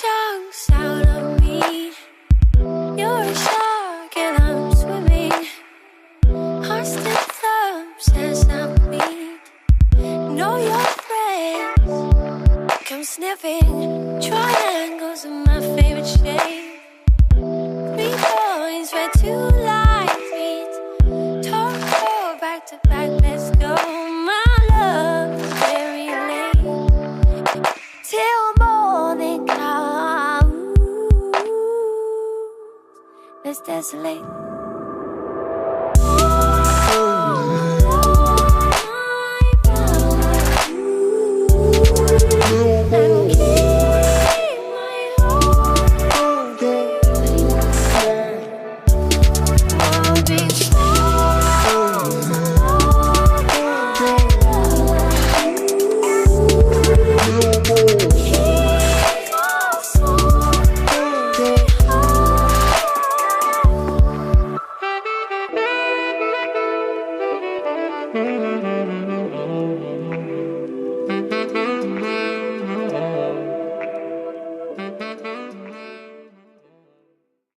chunks out of me. You're a shark and I'm swimming. Hearts and thumbs as I bleed. Know your friends come sniffing. Triangles are my favorite shape. 3 points where 2 lines meet. Torque back to back, let's go. My love is very late. Till morning comes, let's desolate.